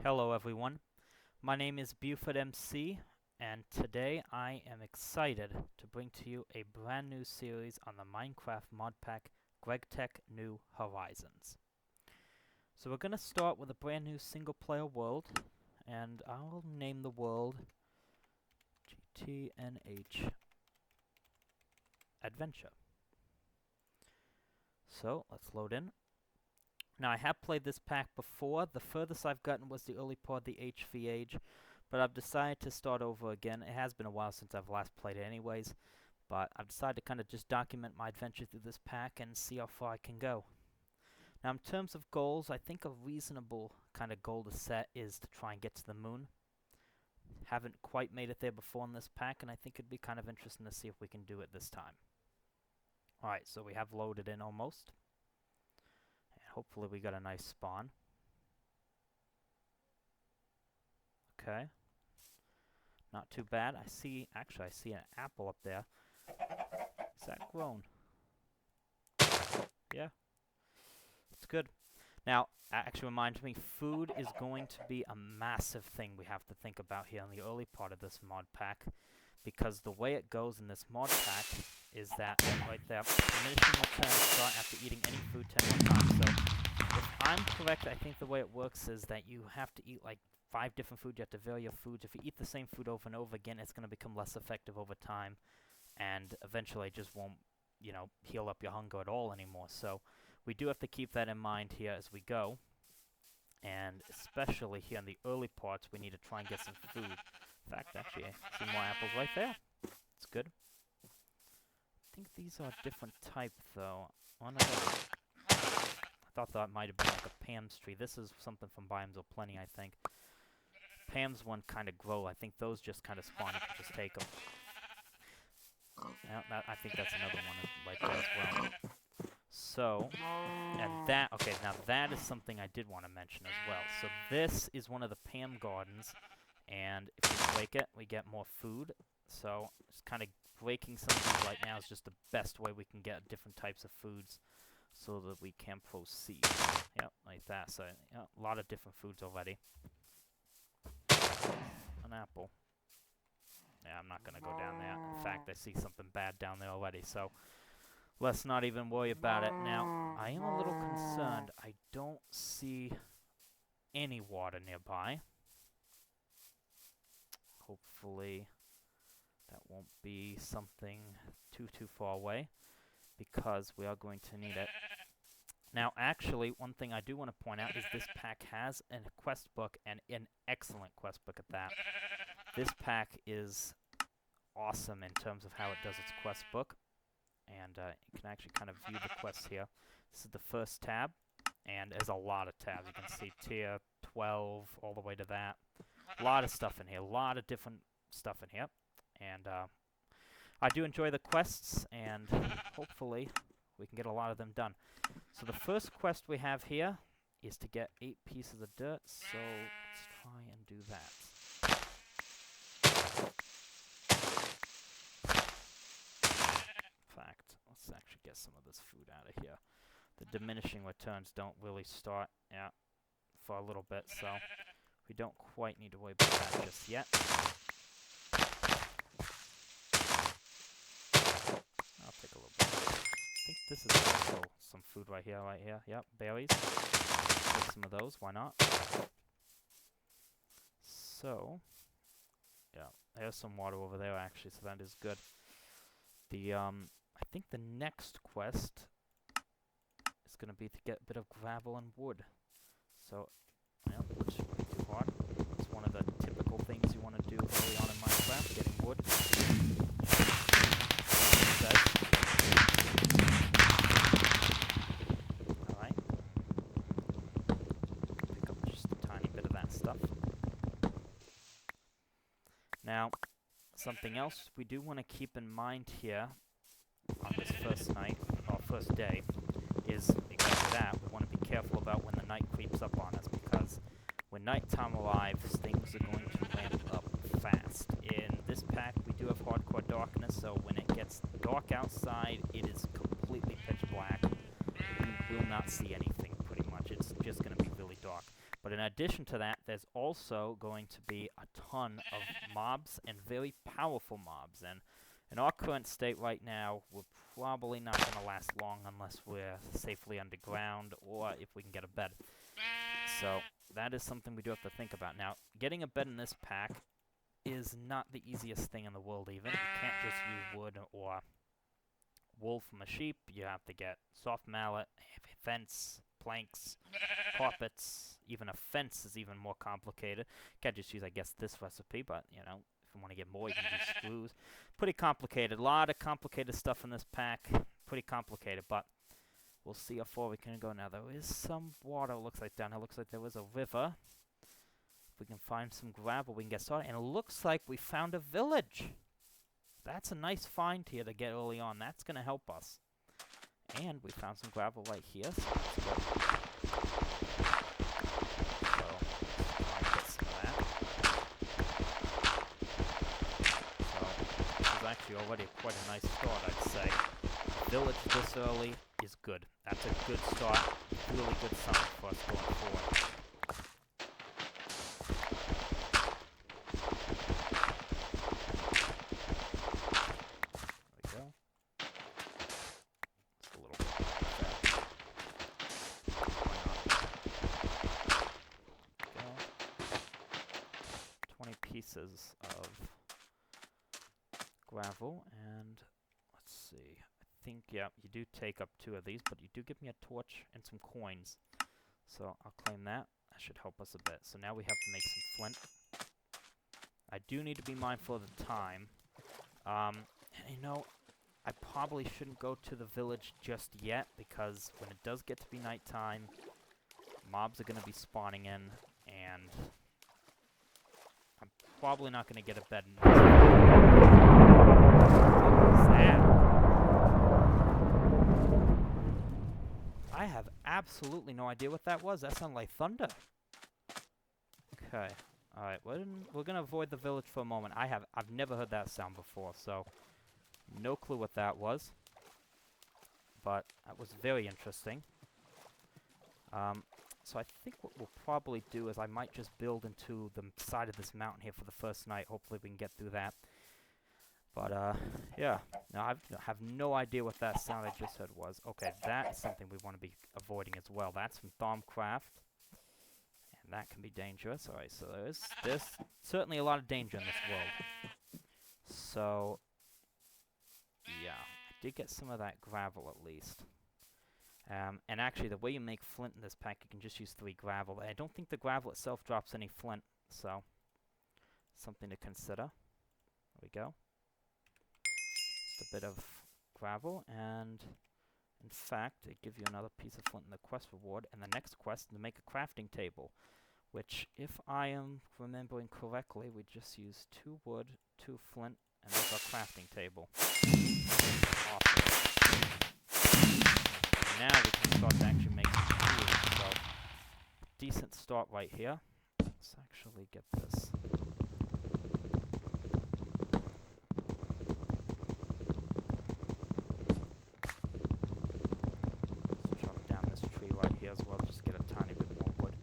Hello everyone, my name is Buford MC, and today I am excited to bring to you a brand new series on the Minecraft modpack GregTech New Horizons. So we're going to start with a brand new single player world, and I'll name the world GTNH Adventure. So let's load in. Now, I have played this pack before. The furthest I've gotten was the early part of the HV Age, but I've decided to start over again. It has been a while since I've last played it anyways, but I've decided to kind of just document my adventure through this pack and see how far I can go. Now, in terms of goals, I think a reasonable kind of goal to set is to try and get to the moon. Haven't quite made it there before in this pack, and I think it'd be kind of interesting to see if we can do it this time. Alright, so we have loaded in almost. Hopefully we got a nice spawn. Okay. Not too bad. Actually I see an apple up there. Is that grown? Yeah. It's good. Now, actually reminds me, food is going to be a massive thing we have to think about here in the early part of this mod pack. Because the way it goes in this mod pack is that, right there, diminishing returns start after eating any food 10 more times. So, if I'm correct, I think the way it works is that you have to eat like 5 different foods. You have to vary your foods. If you eat the same food over and over again, it's going to become less effective over time. And eventually it just won't, heal up your hunger at all anymore. So, we do have to keep that in mind here as we go. And especially here in the early parts, we need to try and get some food. In fact, actually, I see more apples right there. It's good. I think these are a different type, though. One of them, I thought that might have been like a Pam's tree. This is something from Biomes O' Plenty, I think. Pam's one kind of grow. I think those just kind of spawn. You can just take them. Yeah, I think that's another one right there as well. So, and that, okay, now that is something I did want to mention as well. So this is one of the Pam gardens. And if we break it, we get more food. So, just kind of breaking some of these right now is just the best way we can get different types of foods so that we can proceed. Yep, like that. So, yeah, a lot of different foods already. An apple. Yeah, I'm not going to go down there. In fact, I see something bad down there already. So, let's not even worry about it. Now, I am a little concerned. I don't see any water nearby. Hopefully that won't be something too far away, because we are going to need it. Now, actually, one thing I do want to point out is this pack has a quest book, and an excellent quest book at that. This pack is awesome in terms of how it does its quest book, and you can actually kind of view the quests here. This is the first tab, and there's a lot of tabs. You can see tier 12 all the way to that. A lot of stuff in here, a lot of different stuff in here, and I do enjoy the quests, and hopefully we can get a lot of them done. So the first quest we have here is to get 8 pieces of dirt, so let's try and do that. In fact, let's actually get some of this food out of here. The diminishing returns don't really start for a little bit, so we don't quite need to worry about that just yet. I'll take a little bit. I think this is also some food right here. Yep, berries. Take some of those, why not? So, yeah, there's some water over there actually, so that is good. The, I think the next quest is going to be to get a bit of gravel and wood. So, well, which shouldn't be too hard. It's one of the typical things you want to do early on in Minecraft, getting wood. Alright. Pick up just a tiny bit of that stuff. Now, something else we do want to keep in mind here on this first night, or first day, is exactly that. We want to be careful about when the night creeps up on us, because when nighttime arrives, things are going to ramp up fast. In this pack, we do have hardcore darkness, so when it gets dark outside, it is completely pitch black. You will not see anything, pretty much. It's just going to be really dark. But But in addition to that, there's also going to be a ton of mobs and very powerful mobs. And in our current state right now, we're probably not going to last long unless we're safely underground or if we can get a bed. So that is something we do have to think about. Now, getting a bed in this pack is not the easiest thing in the world even. You can't just use wood or wool from a sheep. You have to get soft mallet, fence, planks, carpets. Even a fence is even more complicated. You can't just use, I guess, this recipe, but, you know, if you want to get more, you can use screws. Pretty complicated. A lot of complicated stuff in this pack. Pretty complicated, but we'll see how far we can go. Now, there is some water, looks like, down here. Looks like there was a river. If we can find some gravel, we can get started. And it looks like we found a village. That's a nice find here to get early on. That's going to help us. And we found some gravel right here, so that's good. So, I get some of that. So, this is actually already quite a nice start, I'd say. Village this early is good. That's a good start. Really good sign for us going forward. Pieces of gravel, and let's see, I think, yeah, you do take up 2 of these, but you do give me a torch and some coins, so I'll claim that. That should help us a bit. So now we have to make some flint. I do need to be mindful of the time, and you know, I probably shouldn't go to the village just yet, because when it does get to be nighttime, mobs are going to be spawning in, and I'm probably not going to get a bed in this. What was that? I have absolutely no idea what that was. That sounded like thunder. Okay. Alright, we're going to avoid the village for a moment. I've never heard that sound before, so no clue what that was. But that was very interesting. So I think what we'll probably do is I might just build into the side of this mountain here for the first night. Hopefully we can get through that. But, yeah. Now, I have no idea what that sound I just heard was. Okay, that is something we want to be avoiding as well. That's from Thaumcraft. And that can be dangerous. Alright, so there's certainly a lot of danger in this world. So, yeah. I did get some of that gravel at least. And actually, the way you make flint in this pack, you can just use 3 gravel. I don't think the gravel itself drops any flint, so something to consider. There we go. Just a bit of gravel, and in fact, it gives you another piece of flint in the quest reward. And the next quest is to make a crafting table, which, if I am remembering correctly, we just use 2 wood, 2 flint, and there's our crafting table. Awesome. Now we can start to actually make some tools, so decent start right here. Let's actually get this. Let's chop down this tree right here as well, just get a tiny bit more wood.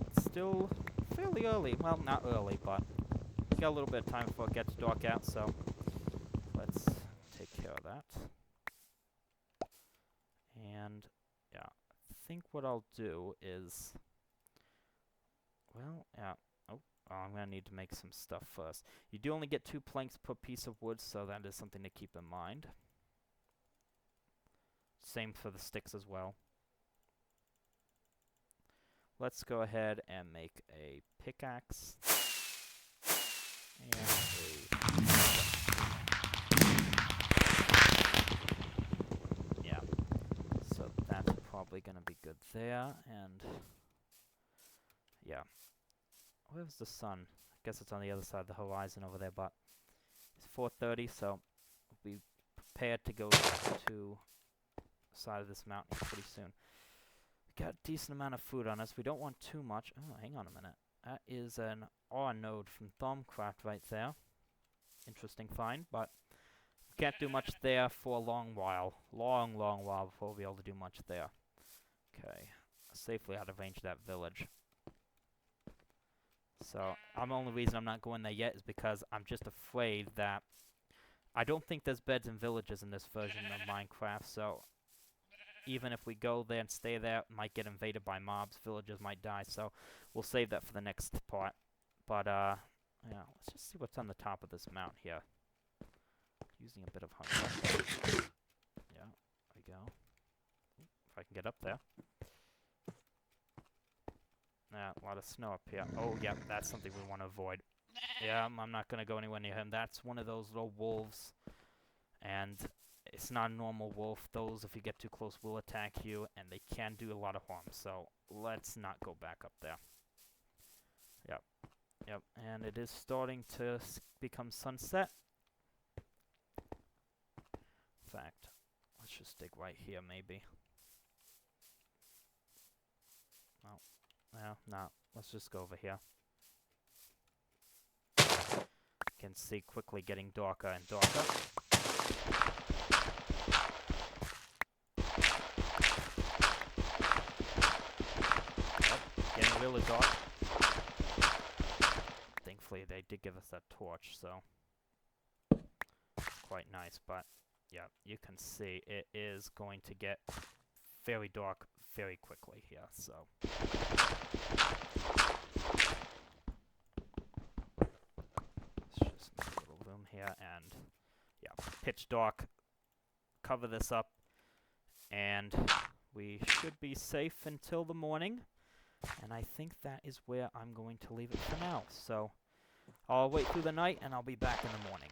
It's still fairly early, well, not early, but we got a little bit of time before it gets dark out, so let's take care of that. And, yeah, I think what I'll do is, well, yeah, I'm going to need to make some stuff first. You do only get 2 planks per piece of wood, so that is something to keep in mind. Same for the sticks as well. Let's go ahead and make a pickaxe. And yeah, so that's probably going to be good there, and yeah. Where's the sun? I guess it's on the other side of the horizon over there, but it's 4:30, so we'll be prepared to go to the side of this mountain pretty soon. We got a decent amount of food on us. We don't want too much. Oh, hang on a minute. That is an ore node from Thaumcraft right there. Interesting find, but we can't do much there for a long while. Long while before we'll be able to do much there. Okay. safely out of range of that village. So, the only reason I'm not going there yet is because I'm just afraid that I don't think there's beds and villages in this version of Minecraft, so even if we go there and stay there, it might get invaded by mobs, villagers might die, so we'll save that for the next part. But, yeah, let's just see what's on the top of this mount here. Using a bit of hunger. Yeah, there we go. If I can get up there. Yeah, a lot of snow up here. Oh, yeah, that's something we want to avoid. Yeah, I'm not going to go anywhere near him. That's one of those little wolves. And it's not a normal wolf. Those, if you get too close, will attack you. And they can do a lot of harm. So let's not go back up there. Yep. Yep. And it is starting to become sunset. In fact, let's just dig right here, maybe. Oh. Well, no. Let's just go over here. You can see quickly getting darker and darker. Oh, getting really dark. Thankfully, they did give us that torch, so quite nice. But yeah, you can see it is going to get very dark very quickly here. So. Let's just make a little room here and yeah, pitch dark. Cover this up and we should be safe until the morning. And I think that is where I'm going to leave it for now. So I'll wait through the night and I'll be back in the morning.